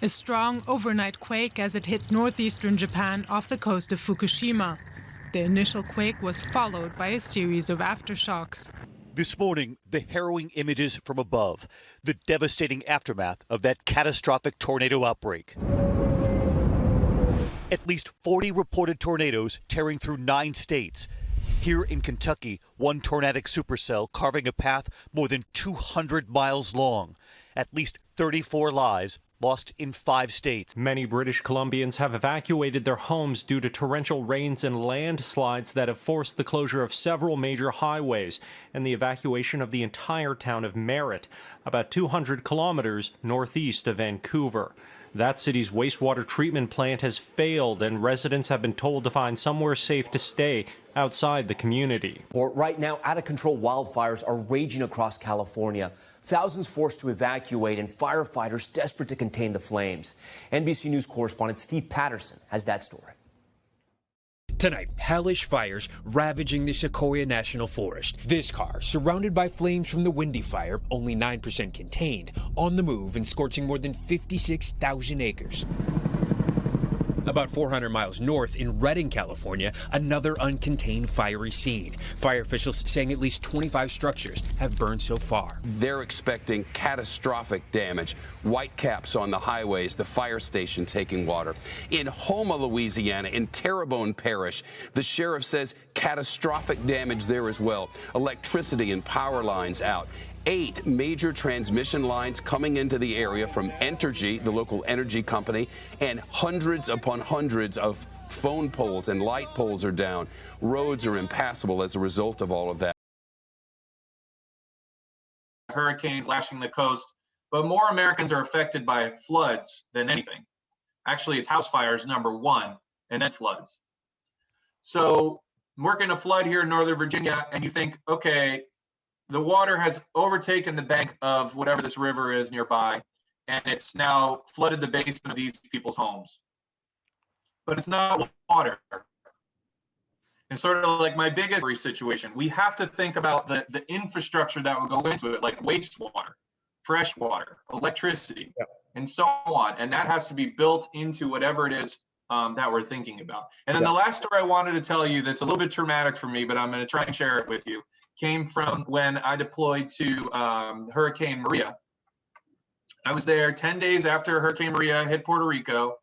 A strong overnight quake as it hit northeastern Japan off the coast of Fukushima. The initial quake was followed by a series of aftershocks. This morning, the harrowing images from above, the devastating aftermath of that catastrophic tornado outbreak. At least 40 reported tornadoes tearing through 9 states. Here in Kentucky, one tornadic supercell carving a path more than 200 miles long. At least 34 lives lost in 5 states. Many British Columbians have evacuated their homes due to torrential rains and landslides that have forced the closure of several major highways and the evacuation of the entire town of Merritt, about 200 kilometers northeast of Vancouver. That city's wastewater treatment plant has failed, and residents have been told to find somewhere safe to stay outside the community. Right now, out-of-control wildfires are raging across California. Thousands forced to evacuate and firefighters desperate to contain the flames. NBC News correspondent Steve Patterson has that story. Tonight, hellish fires ravaging the Sequoia National Forest. This car, surrounded by flames from the Windy Fire, only 9% contained, on the move and scorching more than 56,000 acres. About 400 miles north in Redding, California, another uncontained fiery scene. Fire officials saying at least 25 structures have burned so far. They're expecting catastrophic damage. White caps on the highways, the fire station taking water. In Houma, Louisiana, in Terrebonne Parish, the sheriff says catastrophic damage there as well. Electricity and power lines out. 8 major transmission lines coming into the area from Entergy, the local energy company, and hundreds upon hundreds of phone poles and light poles are down. Roads are impassable as a result of all of that. Hurricanes lashing the coast, but more Americans are affected by floods than anything. Actually, it's house fires #1, and then floods. So I'm working a flood here in Northern Virginia, and you think, okay, the water has overtaken the bank of whatever this river is nearby, and it's now flooded the basement of these people's homes. But it's not water. And sort of like my biggest situation, we have to think about the infrastructure that would go into it, like wastewater, fresh water, electricity, and so on. And that has to be built into whatever it is that we're thinking about. And then the last story I wanted to tell you that's a little bit traumatic for me, but I'm going to try and share it with you, came from when I deployed to Hurricane Maria. I was there 10 days after Hurricane Maria hit Puerto Rico,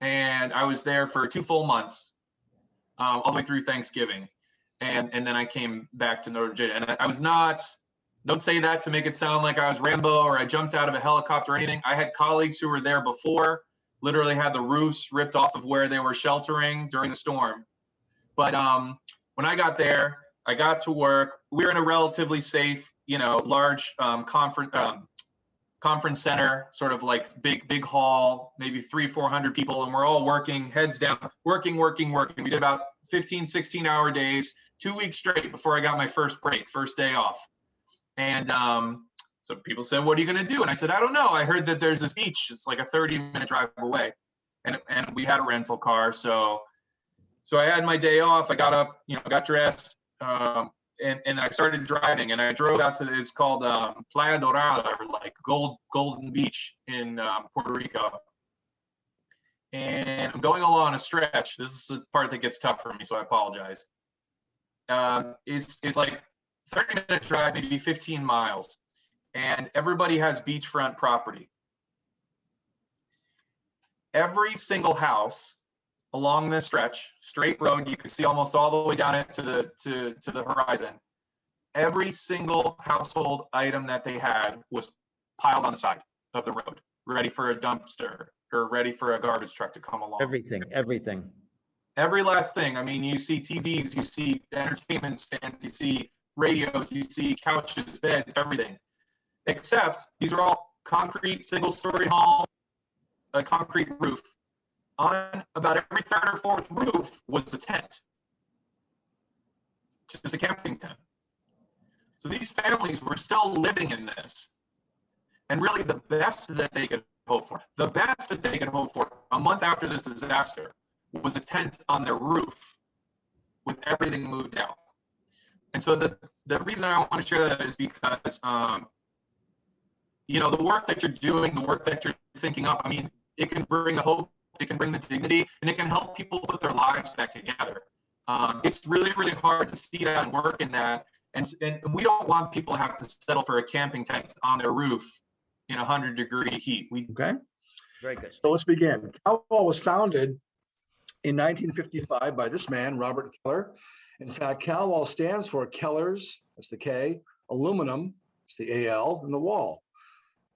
and I was there for 2 full months, all the way through Thanksgiving. And then I came back to Northern Virginia. And I was not, don't say that to make it sound like I was Rambo or I jumped out of a helicopter or anything. I had colleagues who were there before, literally had the roofs ripped off of where they were sheltering during the storm. But when I got there, I got to work. We were in a relatively safe, large conference center, sort of like big hall, maybe 300-400 people, and we're all working, heads down, working. We did about 15, 16-hour days, 2 weeks straight before I got my first break, first day off. And so people said, "What are you going to do?" And I said, "I don't know. I heard that there's this beach. It's like a 30-minute drive away." And we had a rental car, so I had my day off. I got up, got dressed. And I started driving, and I drove out to it's called Playa Dorada, or like Golden Beach in Puerto Rico. And I'm going along a stretch. This is the part that gets tough for me, so I apologize. It's like 30-minute drive, maybe 15 miles, and everybody has beachfront property. Every single house along this stretch, straight road, you can see almost all the way down it to the horizon. Every single household item that they had was piled on the side of the road, ready for a dumpster or ready for a garbage truck to come along. Everything. Every last thing. I mean, you see TVs, you see entertainment stands, you see radios, you see couches, beds, everything. Except these are all concrete, single-story home, a concrete roof. On about every third or fourth roof was a tent, just a camping tent. So these families were still living in this. And really the best that they could hope for, a month after this disaster, was a tent on their roof with everything moved out. And so the reason I want to share that is because you know, the work that you're doing, the work that you're thinking up, I mean, it can bring the hope, it can bring the dignity, and it can help people put their lives back together. It's really, really hard to see that and work in that. And we don't want people to have to settle for a camping tent on their roof in 100-degree heat. Okay. Very good. So let's begin. CalWall was founded in 1955 by this man, Robert Keller. In fact, CalWall stands for Keller's, that's the K, aluminum, it's the AL, and the wall.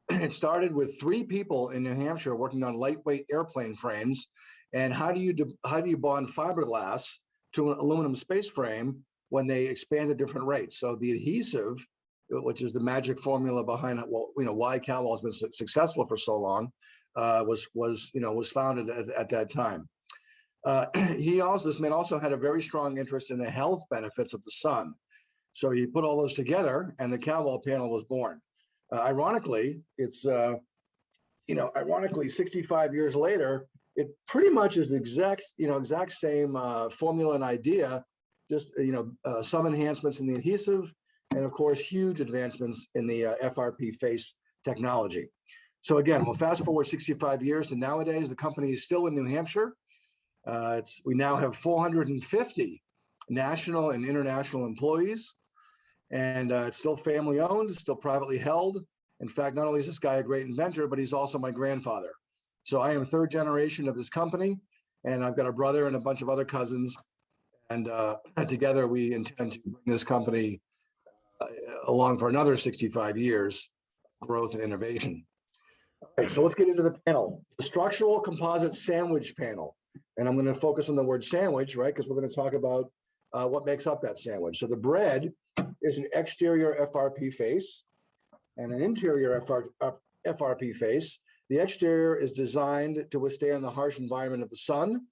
It started with 3 people in New Hampshire working on lightweight airplane frames. And how do you bond fiberglass to an aluminum space frame when they expand at different rates? So the adhesive, which is the magic formula behind it, well, you know, why CalWall has been successful for so long, was founded at that time. This man also had a very strong interest in the health benefits of the sun. So he put all those together, and the CalWall panel was born. Ironically, it's 65 years later, it pretty much is the exact same formula and idea, just some enhancements in the adhesive, and of course, huge advancements in the FRP face technology. So again, we'll fast forward 65 years to nowadays. The company is still in New Hampshire. We now have 450 national and international employees, and it's still family owned, still privately held. In fact, not only is this guy a great inventor, but he's also my grandfather. So I am 3rd generation of this company, and I've got a brother and a bunch of other cousins. And together we intend to bring this company along for another 65 years of growth and innovation. Okay, so let's get into the panel. The structural composite sandwich panel. And I'm going to focus on the word sandwich, right? Because we're going to talk about what makes up that sandwich. So the bread is an exterior FRP face and an interior FRP face. The exterior is designed to withstand the harsh environment of the sun,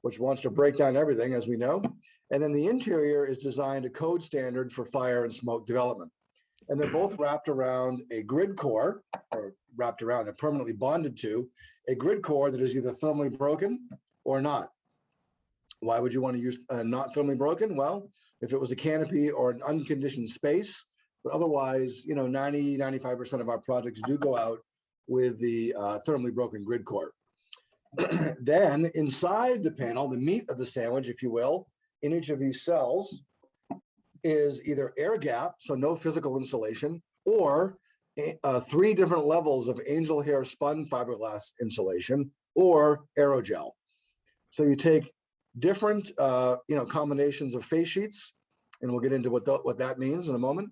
which wants to break down everything, as we know. And then the interior is designed to code standard for fire and smoke development. And they're both wrapped around a grid core, or they're permanently bonded to a grid core that is either thermally broken or not. Why would you want to use not thermally broken? Well, if it was a canopy or an unconditioned space, but otherwise, 90-95% of our projects do go out with the thermally broken grid core. Then inside the panel, the meat of the sandwich, if you will, in each of these cells is either air gap, so no physical insulation, or 3 different levels of angel hair spun fiberglass insulation or aerogel. So you take different, combinations of face sheets, and we'll get into what that means in a moment,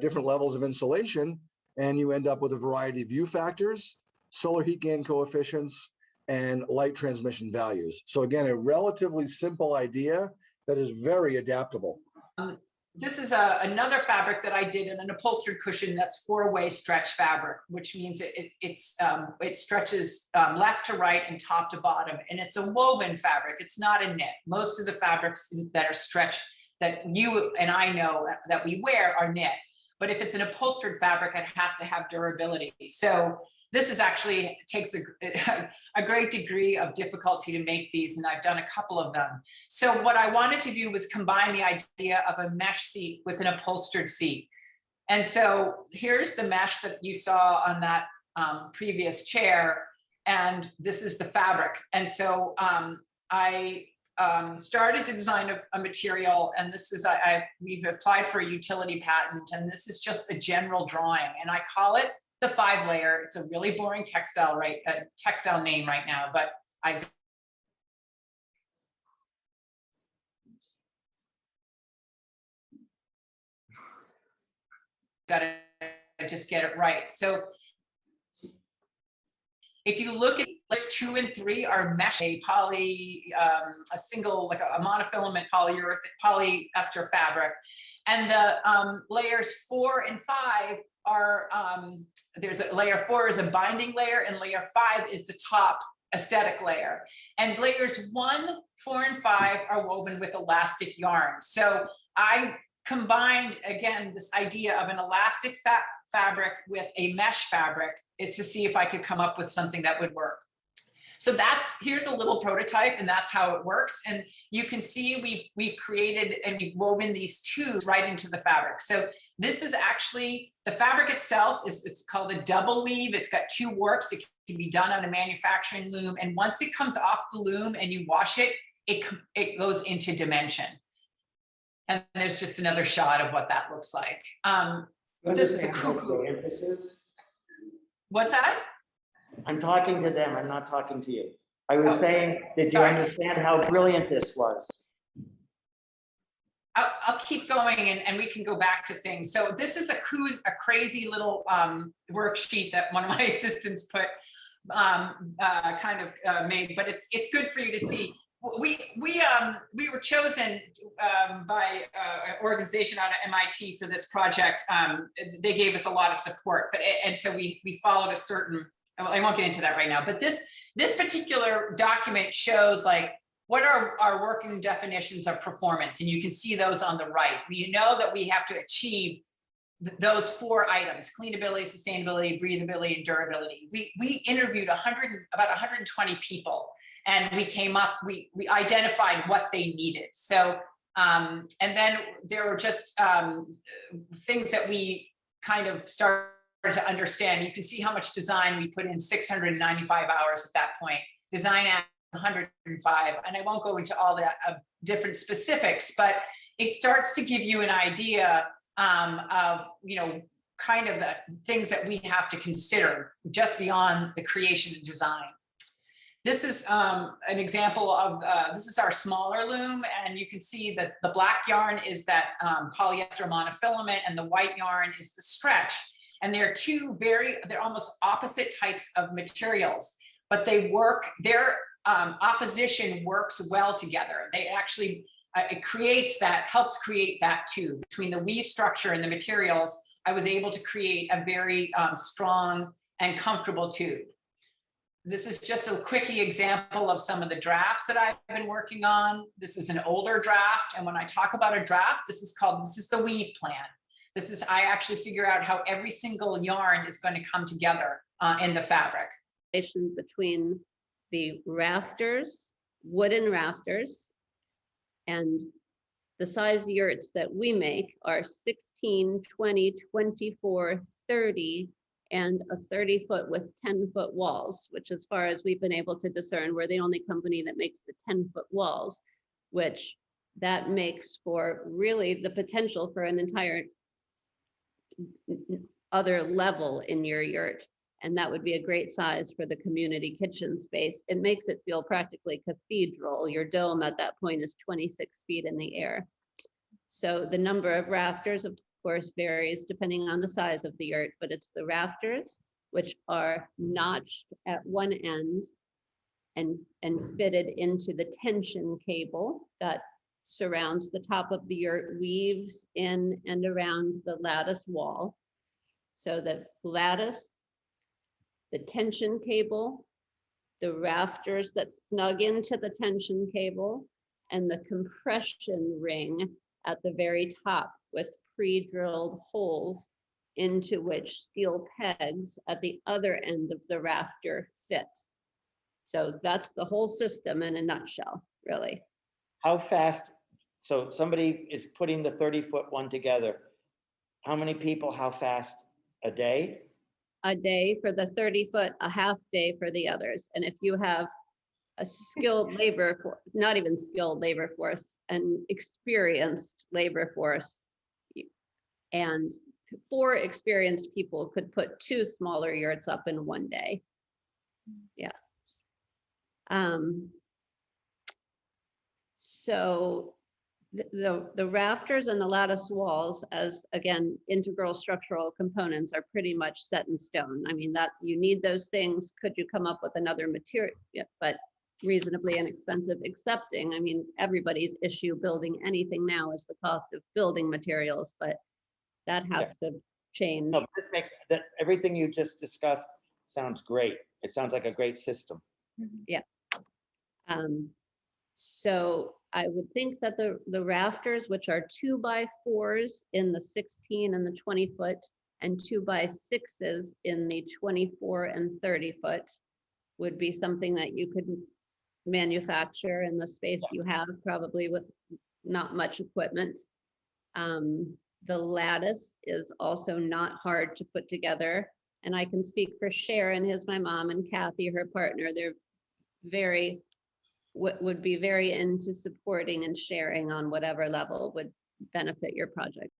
different levels of insulation, and you end up with a variety of view factors, solar heat gain coefficients, and light transmission values. So again, a relatively simple idea that is very adaptable. This is another fabric that I did in an upholstered cushion that's 4-way stretch fabric, which means it stretches left to right and top to bottom. And it's a woven fabric. It's not a knit. Most of the fabrics that are stretched that you and I know that we wear are knit. But if it's an upholstered fabric, it has to have durability. So this is actually takes a great degree of difficulty to make these, and I've done a couple of them. So what I wanted to do was combine the idea of a mesh seat with an upholstered seat. And so here's the mesh that you saw on that previous chair, and this is the fabric. And so I started to design a material, and this is, we've applied for a utility patent, and this is just the general drawing, and I call it the 5-layer. It's a really boring textile name right now, but I gotta just get it right. So if you look at layers 2 and 3 are mesh, a single, like a monofilament polyester fabric. And the layers 4 and 5 are, there's a layer 4 is a binding layer, and layer 5 is the top aesthetic layer. And layers 1, 4, and 5 are woven with elastic yarn. So I combined, again, this idea of an elastic fabric with a mesh fabric is to see if I could come up with something that would work. So here's a little prototype, and that's how it works. And you can see we've created and we've woven these tubes right into the fabric. So This is actually, the fabric itself it's called a double weave. It's got 2 warps. It can be done on a manufacturing loom. And once it comes off the loom and you wash it, it goes into dimension. And there's just another shot of what that looks like. This is a cuckoo. What's that? I'm talking to them. I'm not talking to you. I was saying, sorry. did you understand how brilliant this was? I'll keep going and we can go back to things. So this is a crazy little worksheet that one of my assistants put made, but it's good for you to see. We were chosen by an organization out of MIT for this project. They gave us a lot of support, and so we followed a certain. I won't get into that right now, but this particular document shows like what are our working definitions of performance, and you can see those on the right. We know that we have to achieve those 4 items: cleanability, sustainability, breathability, and durability. We interviewed about 120 people. And we came up, we identified what they needed. So, and then there were just things that we kind of started to understand. You can see how much design we put in, 695 hours at that point. Design at 105, and I won't go into all the different specifics, but it starts to give you an idea of, kind of the things that we have to consider just beyond the creation and design. This is an example of, this is our smaller loom, and you can see that the black yarn is that polyester monofilament, and the white yarn is the stretch. And they're they're almost opposite types of materials, but they work, their opposition works well together. They actually, it helps create that too. Between the weave structure and the materials, I was able to create a very strong and comfortable tube. This is just a quickie example of some of the drafts that I've been working on. This is an older draft. And when I talk about a draft, this is the weave plan. I actually figure out how every single yarn is going to come together in the fabric. Between the rafters, wooden rafters, and the size yurts that we make are 16, 20, 24, 30, and a 30-foot with 10-foot walls, which as far as we've been able to discern, we're the only company that makes the 10-foot walls, which that makes for really the potential for an entire other level in your yurt. And that would be a great size for the community kitchen space. It makes it feel practically cathedral. Your dome at that point is 26 feet in the air. So the number of rafters, of course, varies depending on the size of the yurt, but it's the rafters, which are notched at one end and fitted into the tension cable that surrounds the top of the yurt, weaves in and around the lattice wall. So the lattice, the tension cable, the rafters that snug into the tension cable, and the compression ring at the very top with pre-drilled holes into which steel pegs at the other end of the rafter fit. So that's the whole system in a nutshell, really. How fast, so somebody is putting the 30-foot one together. How many people, how fast? A day? A day for the 30-foot, a half day for the others. And if you have a skilled labor, not even skilled labor force, an experienced labor force, and 4 experienced people could put 2 smaller yurts up in one day. Yeah. So the rafters and the lattice walls, as again, integral structural components, are pretty much set in stone. I mean, that you need those things. Could you come up with another material? Yeah, but reasonably inexpensive, accepting. I mean, everybody's issue building anything now is the cost of building materials, but that has to change. No, this makes that everything you just discussed sounds great. It sounds like a great system. Yeah. So I would think that the rafters, which are 2x4s in the 16 and the 20 foot, and 2x6s in the 24 and 30 foot, would be something that you could manufacture in the space you have, probably with not much equipment. The lattice is also not hard to put together. And I can speak for Sharon, who's my mom, and Kathy, her partner. They're very, would be very into supporting and sharing on whatever level would benefit your project.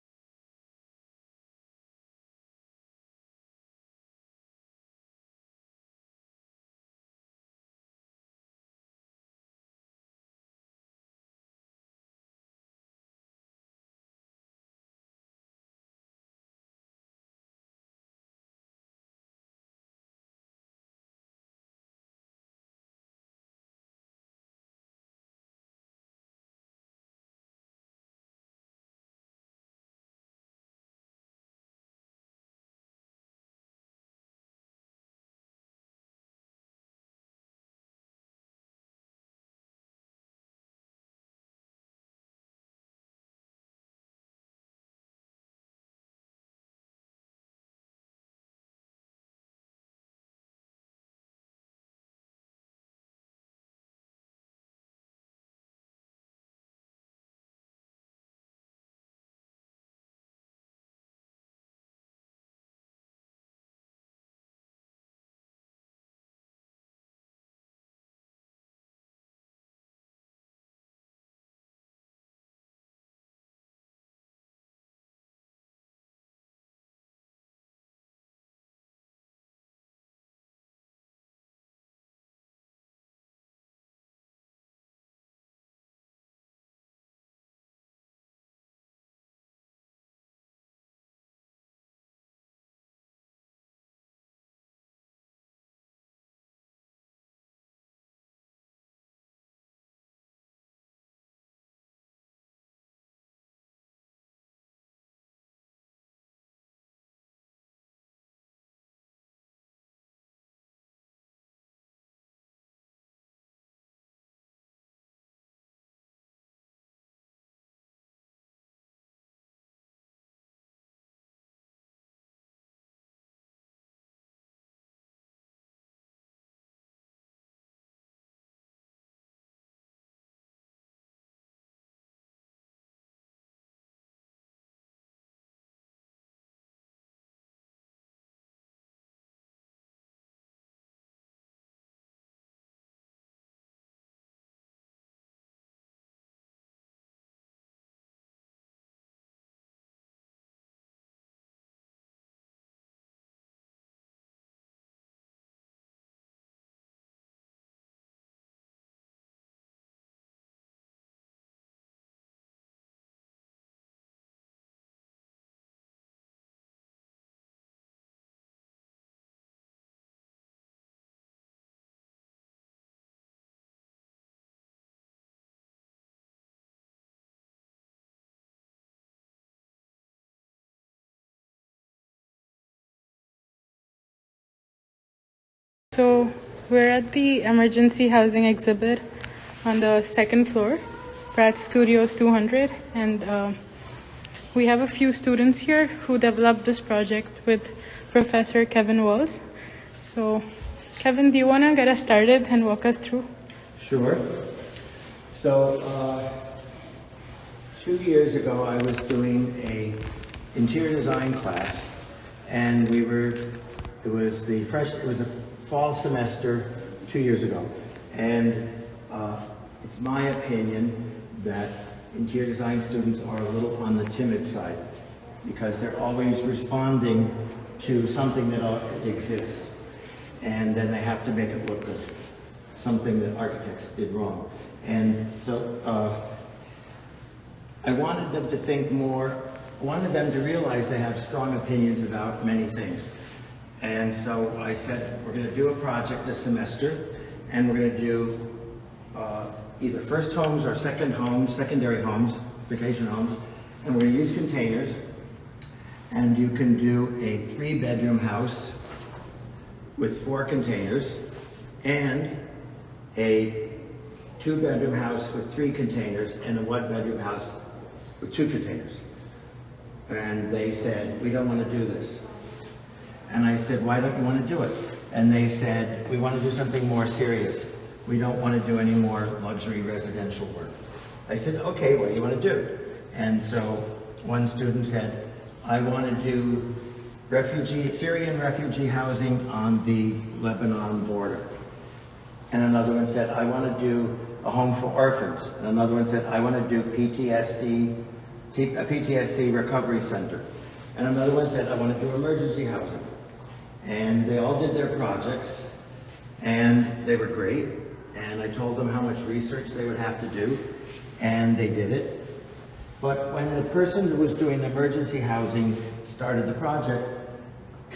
So we're at the emergency housing exhibit on the second floor, Pratt Studios 200, and we have a few students here who developed this project with Professor Kevin Wells. So Kevin, do you want to get us started and walk us through? Sure. So 2 years ago, I was doing a interior design class, and it was a fall semester 2 years ago, and it's my opinion that interior design students are a little on the timid side because they're always responding to something that exists, and then they have to make it look good, something that architects did wrong. And so I wanted them to think more, I wanted them to realize they have strong opinions about many things. And so I said, we're going to do a project this semester, and we're going to do either first homes or secondary homes, vacation homes, and we're going to use containers. And you can do a 3-bedroom house with 4 containers, and a 2-bedroom house with 3 containers, and a 1-bedroom house with 2 containers. And they said, we don't want to do this. And I said, why don't you want to do it? And they said, we want to do something more serious. We don't want to do any more luxury residential work. I said, okay, what do you want to do? And so one student said, I want to do Syrian refugee housing on the Lebanon border. And another one said, I want to do a home for orphans. And another one said, I want to do a PTSD recovery center. And another one said, I want to do emergency housing. And they all did their projects, and they were great. And I told them how much research they would have to do, and they did it. But when the person who was doing the emergency housing started the project,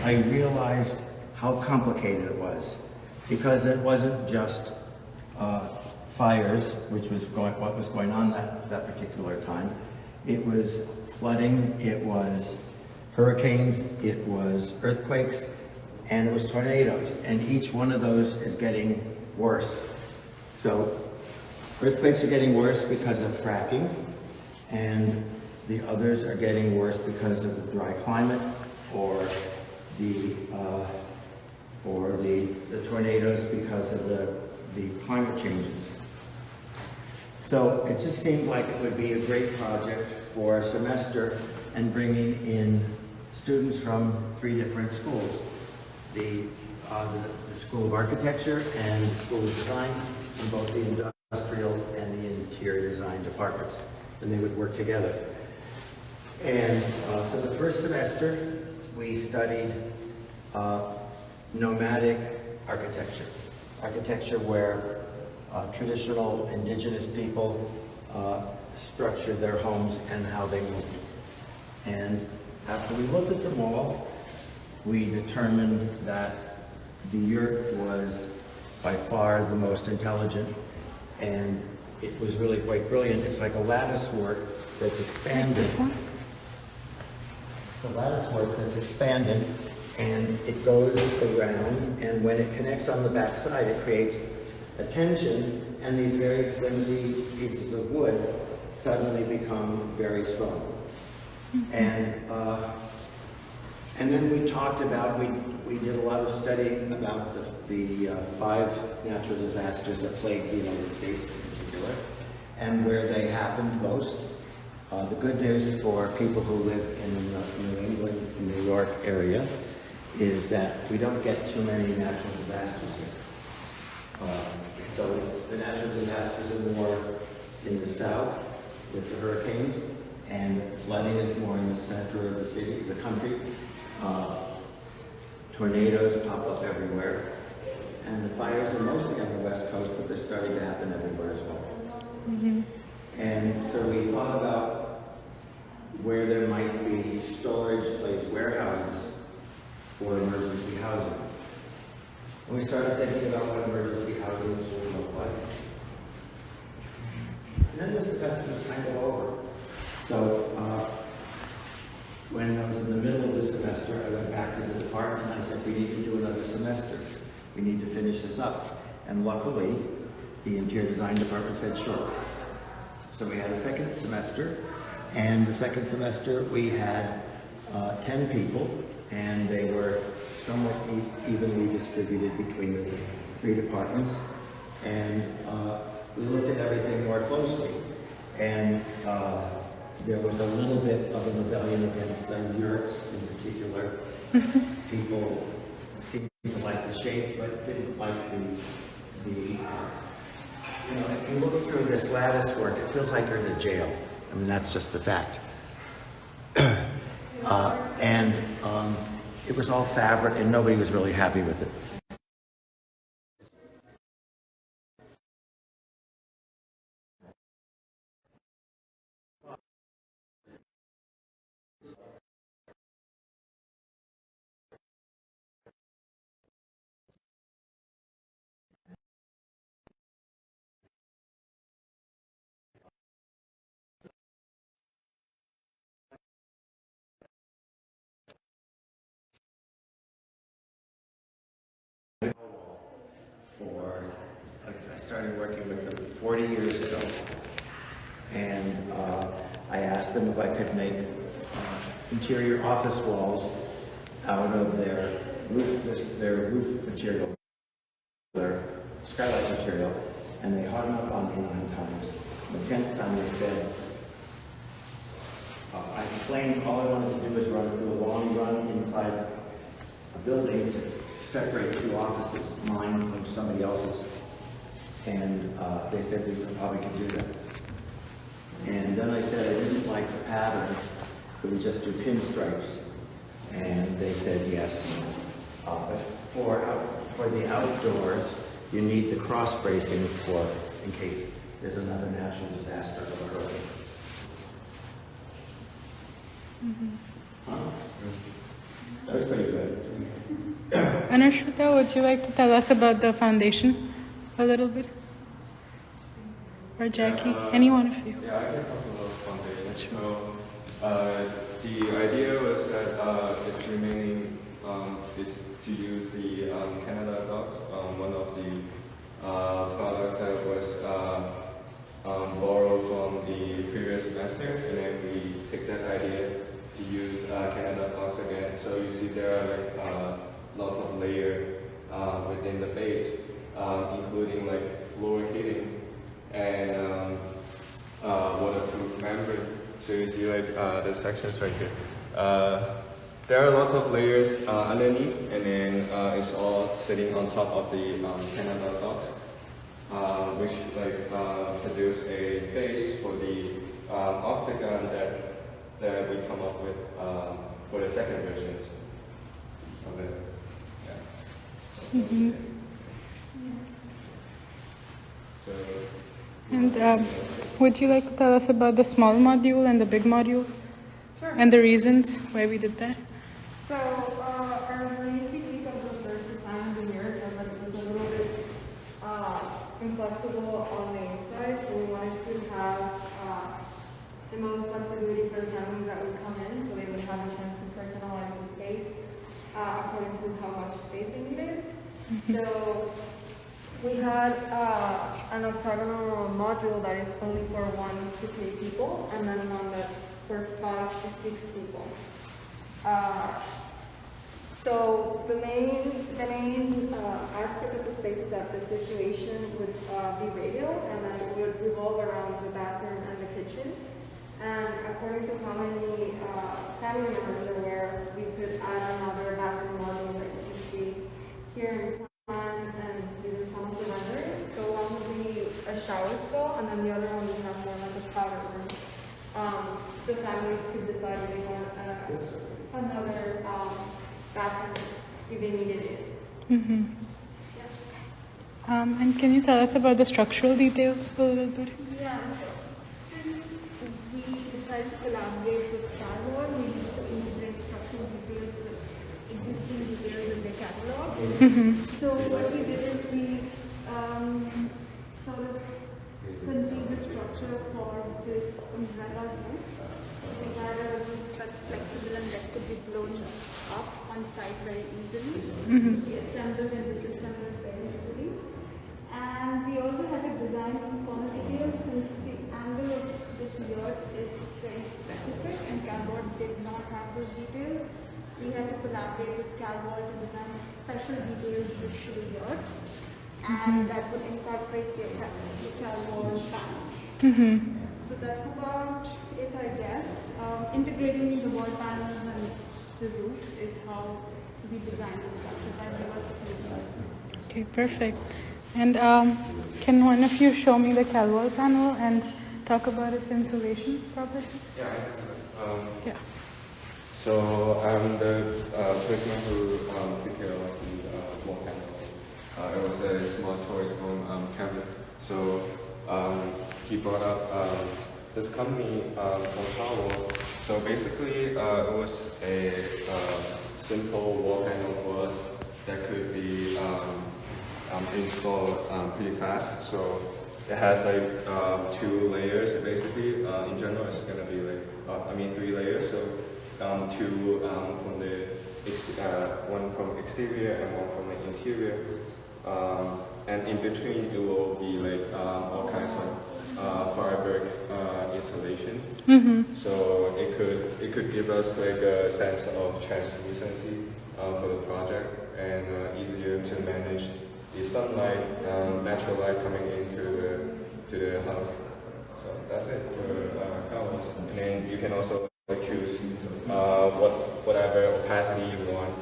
I realized how complicated it was, because it wasn't just fires, which was what was going on that particular time. It was flooding, it was hurricanes, it was earthquakes, and it was tornadoes. And each one of those is getting worse. So earthquakes are getting worse because of fracking, and the others are getting worse because of the dry climate or the tornadoes because of the climate changes. So it just seemed like it would be a great project for a semester and bringing in students from 3 different schools. The School of Architecture and the School of Design, in both the industrial and the interior design departments, and they would work together. And so the first semester we studied nomadic architecture where traditional indigenous people structured their homes and how they moved. And after we looked at them all, we determined that the yurt was by far the most intelligent, and it was really quite brilliant. It's like a lattice work that's expanded. This one? It's a lattice work that's expanded, and it goes around, and when it connects on the back side, it creates a tension, and these very flimsy pieces of wood suddenly become very strong. And then we talked about, we did a lot of studying about the 5 natural disasters that plagued the United States in particular, and where they happened most. The good news for people who live in the New England, New York area is that we don't get too many natural disasters here. So the natural disasters are more in the south with the hurricanes, and flooding is more in the center of the city, the country. Tornadoes pop up everywhere, and the fires are mostly on the west coast, but they're starting to happen everywhere as well. Mm-hmm. And so we thought about where there might be storage place, warehouses for emergency housing. And we started thinking about what emergency housing should look like. And then the semester was kind of over. So when I was in the middle of the semester, I went back to the department and I said, we need to do another semester. We need to finish this up. And luckily, the interior design department said, sure. So we had a second semester, and the second semester we had 10 people, and they were somewhat evenly distributed between the 3 departments. And we looked at everything more closely. And there was a little bit of a rebellion against the yurts in particular. People seemed to like the shape, but didn't like you know, if you look through this lattice work, it feels like you're in a jail. I mean, that's just the fact. It was all fabric, and nobody was really happy with it. I started working with them 40 years ago, and I asked them if I could make interior office walls out of their roof material, their skylight material, and they hung up on me 9 times. The 10th time they said, flame, all I wanted to do was do a long run inside a building to separate two offices, mine from somebody else's. And they said we probably could do that. And then I said I didn't like the pattern, could we just do pinstripes? And they said yes. But for the outdoors, you need the cross bracing in case there's another natural disaster occurring. That was pretty good. Anushrita, would you like to tell us about the foundation a little bit? Or Jackie, any one of you? Yeah, I can talk about foundation. So the idea was that it's remaining is to use the Canada Docs, one of the products that was borrowed from the previous semester, and then we take that idea to use Canada Docs again. So you see there are like lots of layers within the base, including like floor heating and waterproof membrane. So you see like the sections right here. There are lots of layers underneath, and then it's all sitting on top of the Canada Docs, which like produce a base for the octagon that we come up with for the second versions of it. Yeah. Mm-hmm. So, and would you like to tell us about the small module and the big module? Sure. And the reasons why we did that? So our main critique of the first design of the mirror was that it was a little bit inflexible on the inside, so we wanted to have the most flexibility for the families that would come in, so they would have a chance to personalize the space according to how much space they needed. So we had an octagonal module that is only for 1 to 3 people, and then one that's for 5 to 6 people. So the main aspect of the space is that the situation would be radial, and then it would revolve around the bathroom and the kitchen. And according to how many family members are aware, we could add another bathroom module that you can see here in plan and these are some of the renderings. So one would be a shower stall, and then the other one would have more like a powder room. So families could decide if they want another bathroom if they needed it. Mm-hmm. And can you tell us about the structural details a little bit? Yeah, so since we decided to collaborate with Carwall, we used to integrate structural details with existing details in the catalog. Mm-hmm. So what we did is we sort of conceived the structure for this umbrella roof. We had a roof that's flexible and that could be blown up on site very easily. Mm-hmm. We assembled and disassembled very easily. And we also had to design these corner details since the angle of this yurt is very specific and Calwall did not have those details. We had to collaborate with Calwall to design special details to the yurt, and that would incorporate the Calwall panels. Mm-hmm. So that's about it, I guess. Integrating the wall panels and the roof is how we designed the structure. That gave us a Okay, perfect. And can one of you show me the Calwall panel and talk about its insulation properties? yeah. Yeah. So I'm the person who took care of the wall panel. It was a small choice from Kevin. So he brought up this company called Carwall. So basically, it was a simple wall panel for us that could be installed pretty fast. So it has like 2 layers basically. In general, it's gonna be like 3 layers. So 2 from the one from exterior and one from the interior. And in between, it will be like all kinds of fireworks installation. Mm-hmm. So it could give us like a sense of translucency for the project and easier to manage the sunlight, natural light coming into the house. So that's it for Carwall. And then you can also choose whatever opacity you want.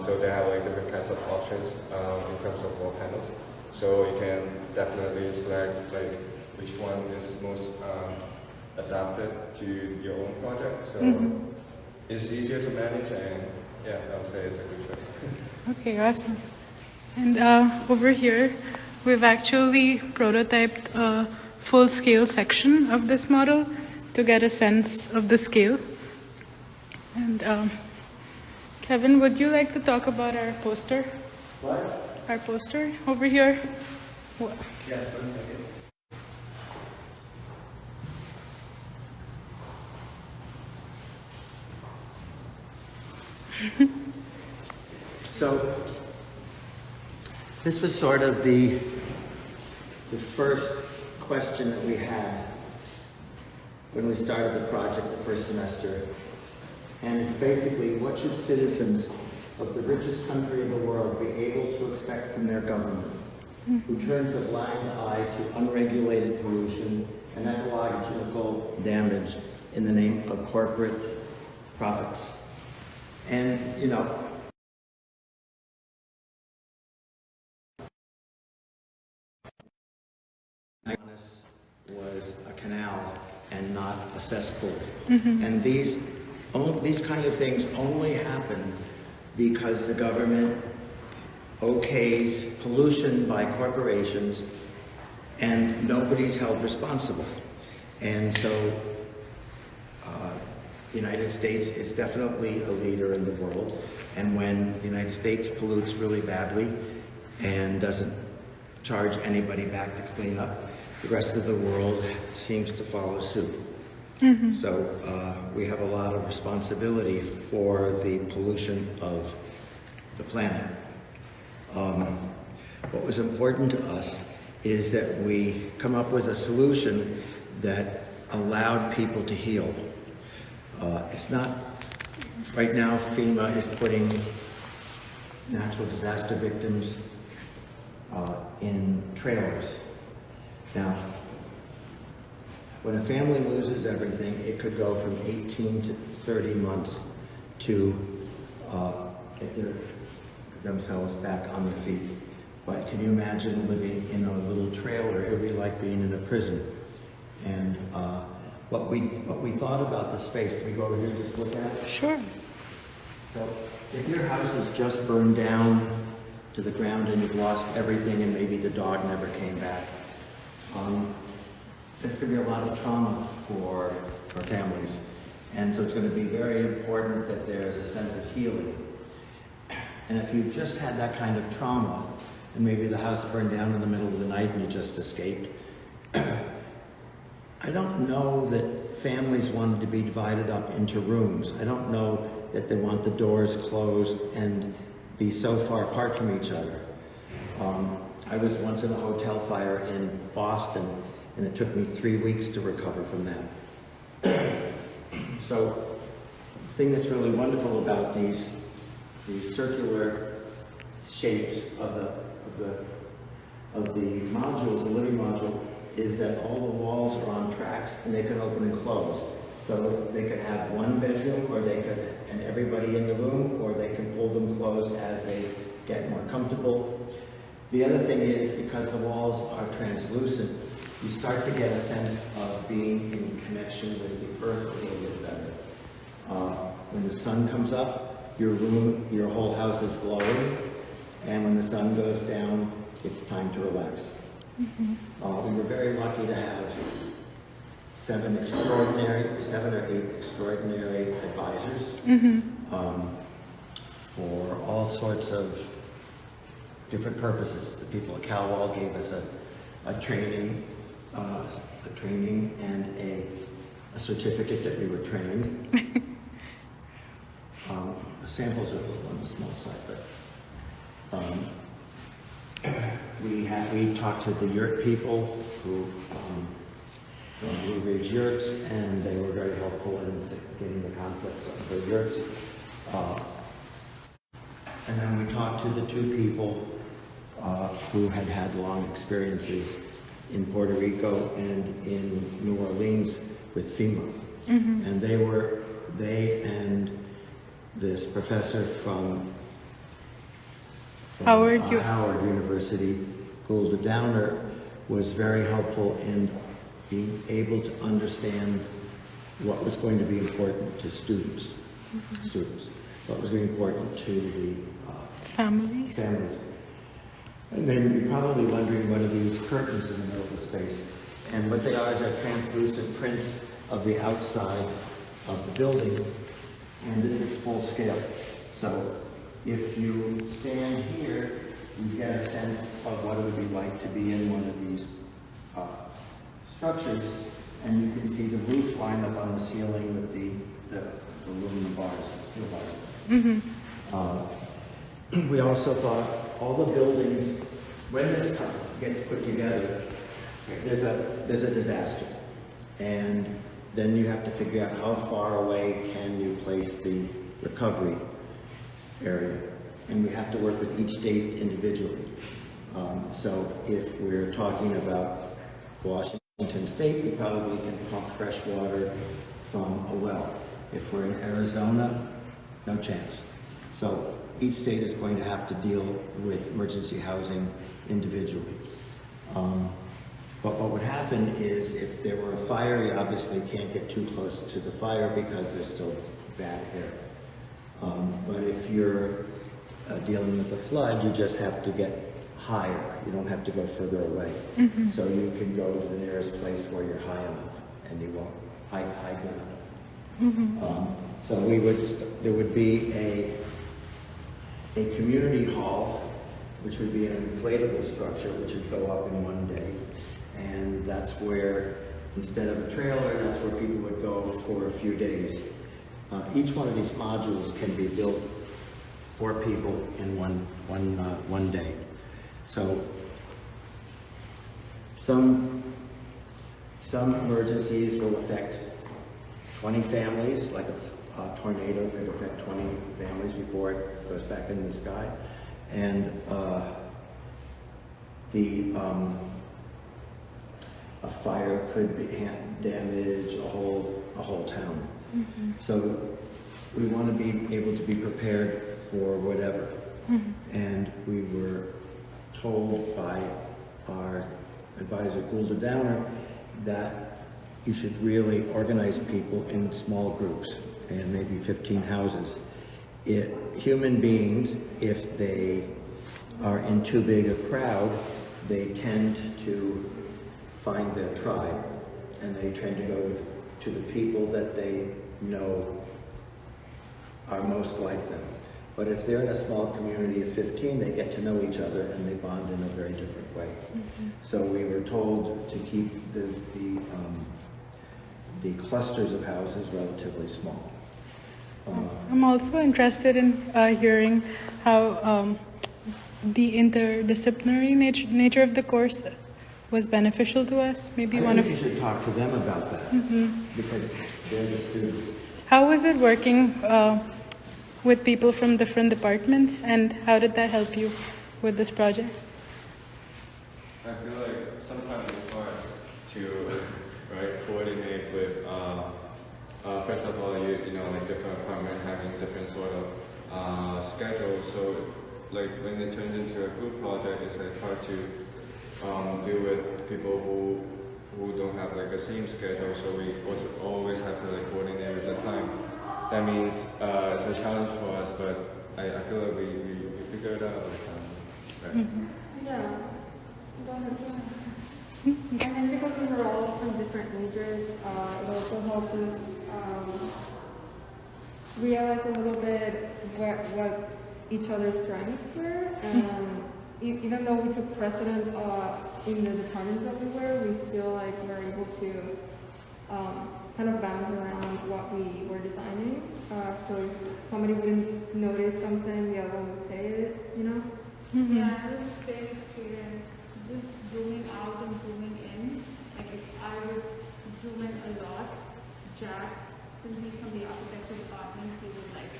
So they have like different kinds of options in terms of wall panels. So you can definitely select like which one is most adapted to your own project. So it's easier to manage, and yeah, I would say it's a good choice. Okay, awesome. And over here, we've actually prototyped a full-scale section of this model to get a sense of the scale. And Kevin, would you like to talk about our poster? What? Our poster over here. Yes, 1 second. So this was sort of the first question that we had when we started the project the first semester. And it's basically, what should citizens of the richest country in the world be able to expect from their government, who turns a blind eye to unregulated pollution and ecological damage in the name of corporate profits? And, you know, was a canal and not a cesspool. And these kind of things only happen because the government okays pollution by corporations and nobody's held responsible. And so the United States is definitely a leader in the world. And when the United States pollutes really badly and doesn't charge anybody back to clean up, the rest of the world seems to follow suit. So we have a lot of responsibility for the pollution of the planet. What was important to us is that we come up with a solution that allowed people to heal. It's not, right now FEMA is putting natural disaster victims in trailers. Now, when a family loses everything, it could go from 18 to 30 months to get themselves back on their feet. But can you imagine living in a little trailer? It would be like being in a prison. And what we thought about the space, can we go over here and just look at it? Sure. So if your house is just burned down to the ground and you've lost everything and maybe the dog never came back, there's going to be a lot of trauma for families. And so it's going to be very important that there's a sense of healing. And if you've just had that kind of trauma, and maybe the house burned down in the middle of the night and you just escaped, I don't know that families wanted to be divided up into rooms. I don't know that they want the doors closed and be so far apart from each other. I was once in a hotel fire in Boston, and it took me 3 weeks to recover from that. So the thing that's really wonderful about these circular shapes of the modules, the living module, is that all the walls are on tracks and they can open and close. So they could have one bedroom, or they could, and everybody in the room, or they can pull them closed as they get more comfortable. The other thing is, because the walls are translucent, you start to get a sense of being in connection with the earth a little bit better. When the sun comes up, your whole house is glowing, and when the sun goes down, it's time to relax. We were very lucky to have 7 or 8 extraordinary advisors for all sorts of different purposes. The people at CalWall gave us a training and a certificate that we were trained. The samples are a little on the small side, but we talked to the yurt people who raised yurts, and they were very helpful in getting the concept of the yurts. And then we talked to the 2 people who had long experiences in Puerto Rico and in New Orleans with FEMA. And they and this professor from Howard University, Golda Downer, was very helpful in being able to understand what was going to be important to students, what was going to be important to the families. And then you're probably wondering what are these curtains in the middle of the space. And what they are is translucent prints of the outside of the building. And this is full scale. So if you stand here, you get a sense of what it would be like to be in one of these structures. And you can see the roof lined up on the ceiling with the aluminum bars, the steel bars. We also thought all the buildings, when this gets put together, there's a disaster. And then you have to figure out how far away can you place the recovery area. And we have to work with each state individually. So if we're talking about Washington State, we probably can pump fresh water from a well. If we're in Arizona, no chance. So each state is going to have to deal with emergency housing individually. But what would happen is if there were a fire, you obviously can't get too close to the fire because there's still bad air. But if you're dealing with a flood, you just have to get higher. You don't have to go further away. So you can go to the nearest place where you're high enough and you won't high ground. So there would be a community hall, which would be an inflatable structure, which would go up in one day. And that's where, instead of a trailer, that's where people would go for a few days. Each one of these modules can be built for people in one day. So some emergencies will affect 20 families, like a tornado could affect 20 families before it goes back in the sky. And a fire could damage a whole town. So we want to be able to be prepared for whatever. And we were told by our advisor, Golda Downer, that you should really organize people in small groups and maybe 15 houses. Human beings, if they are in too big a crowd, they tend to find their tribe, and they tend to go to the people that they know are most like them. But if they're in a small community of 15, they get to know each other and they bond in a very different way. So we were told to keep the clusters of houses relatively small. I'm also interested in hearing how the interdisciplinary nature of the course was beneficial to us. Maybe I think you should talk to them about that, because they're the students. How was it working with people from different departments, and how did that help you with this project? I feel like sometimes it's hard to coordinate with. First of all, you know, like different departments having different sort of schedules. So, like when it turns into a group project, it's like hard to deal with people who don't have like the same schedule. So we also always have to like coordinate with the time. That means it's a challenge for us, but I feel like we figure it out. Yeah. Go ahead. And because we were all from different majors, it also helped us realize a little bit what each other's strengths were. And even though we took precedent in the departments that we were still were able to kind of bounce around what we were designing. So if somebody wouldn't notice something, the other one would say it, you know? Yeah, I had the same experience, just zooming out and zooming in. Like if I would zoom in a lot, Jack, since he's from the architecture department, he would like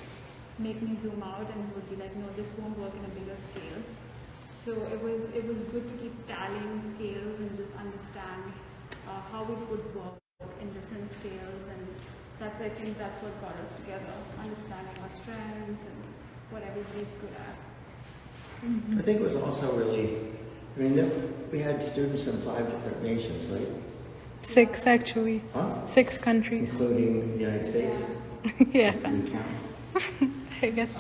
make me zoom out and he would be like, no, this won't work in a bigger scale. So it was good to keep tallying scales and just understand how it would work in different scales and I think that's what got us together, understanding our strengths and what everybody's good at. I think it was also really, I mean, we had students from 5 different nations, right? 6 actually. Huh? 6 countries. Including the United States? Yeah. We count. I guess.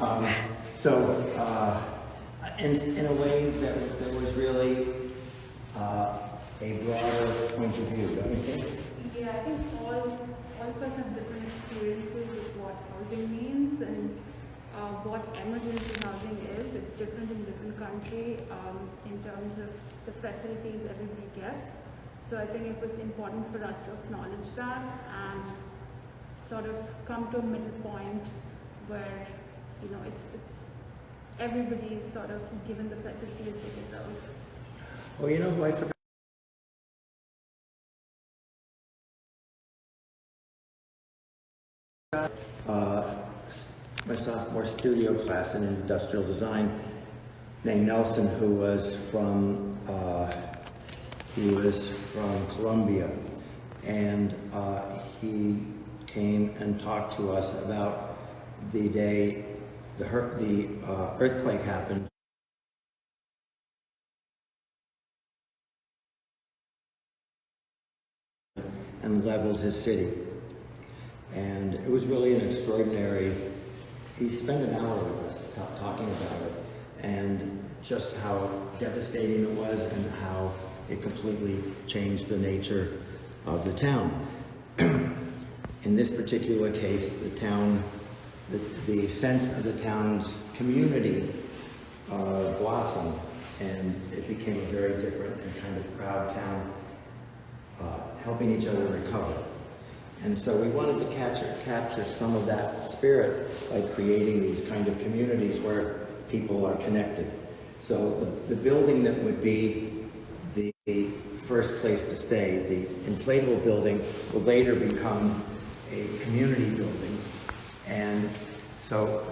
In a way, there was really a broader point of view, don't you think? Yeah, I think all of us have different experiences of what housing means and what emergency housing is. It's different in different country in terms of the facilities everybody gets. So I think it was important for us to acknowledge that and sort of come to a middle point where, you know, it's everybody is sort of given the facilities they deserve. Well, you know who I forgot? My sophomore studio class in industrial design named Nelson, who was from Colombia, and he came and talked to us about the day the earthquake happened. And leveled his city. And it was really an extraordinary, he spent an hour with us talking about it and just how devastating it was and how it completely changed the nature of the town. In this particular case, the town, the sense of the town's community blossomed, and it became a very different and kind of proud town, helping each other recover. And so we wanted to capture some of that spirit by creating these kind of communities where people are connected. So the building that would be the first place to stay, the inflatable building, will later become a community building. And so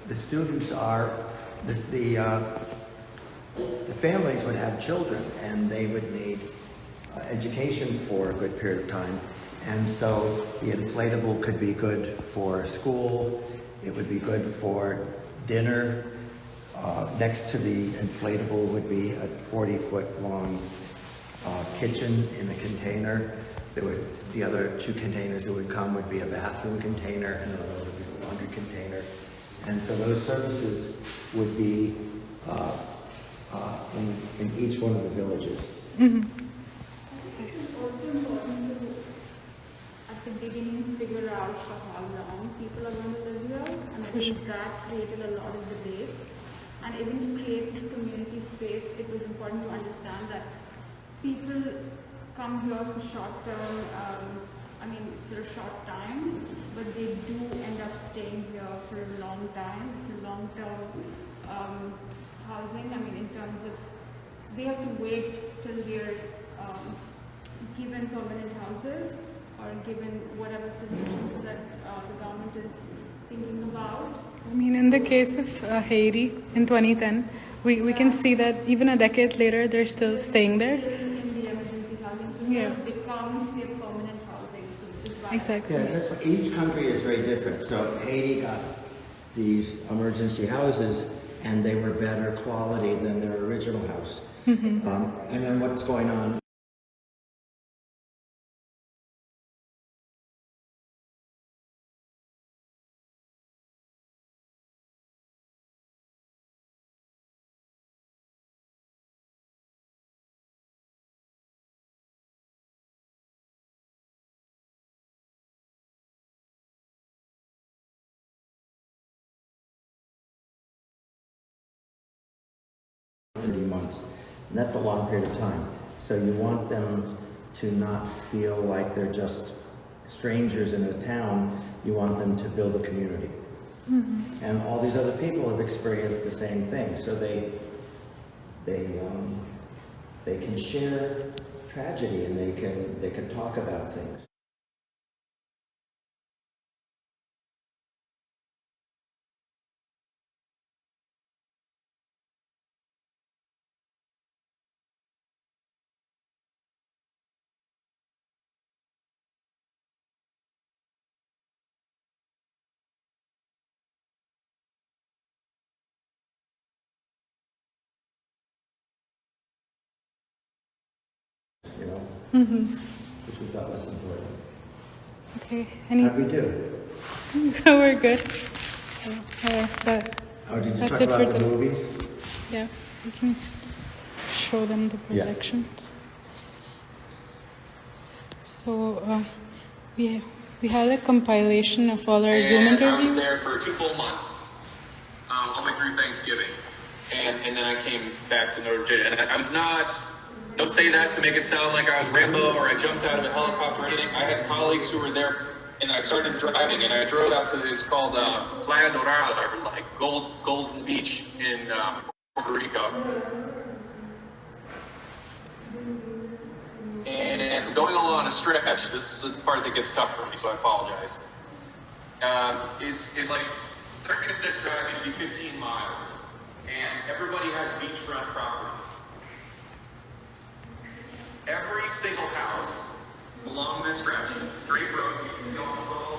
the students are, the families would have children and they would need education for a good period of time. And so the inflatable could be good for school, it would be good for dinner. Next to the inflatable would be a 40-foot long kitchen in a container. The other 2 containers that would come would be a bathroom container and another would be a laundry container. And so those services would be in each one of the villages. Mm-hmm. Beginning figure out for how long people are going to live here, and I think that created a lot of debates. And even to create this community space, it was important to understand that people come here for short term, for a short time, but they do end up staying here for a long time. It's a long term housing. I mean, in terms of they have to wait till they're given permanent houses, or given whatever solutions that the government is thinking about. I mean, in the case of Haiti in 2010, we can see that even a decade later, they're still staying there. In the emergency housing system, it becomes their permanent housing. So which is why exactly. Yeah, that's what, each country is very different. So Haiti got these emergency houses, and they were better quality than their original house. Mm-hmm. And then what's going on months, and that's a long period of time. So you want them to not feel like they're just strangers in a town. You want them to build a community. Mm-hmm. And all these other people have experienced the same thing, so they can share tragedy, and they can talk about things. which we thought was important. Okay. How'd we do? We're good. Oh, did you that's talk it about for the today. movies? Yeah, we can show them the Yeah. projections. So we had a compilation of all our Zoom And I was interviews. there for 2 full months, all the way through Thanksgiving. And then I came back to Notre Dame. And I was not, don't say that to make it sound like I was Rambo or I jumped out of a helicopter or anything. I had colleagues who were there, and I started driving, and I drove out to this called Playa Dorada, or like Golden Beach in Puerto Rico. And going along a stretch, this is the part that gets tough for me, so I apologize. Is like 30-minute drive, maybe 15 miles, and everybody has beachfront property. Every single house along this stretch, straight road, you can see almost all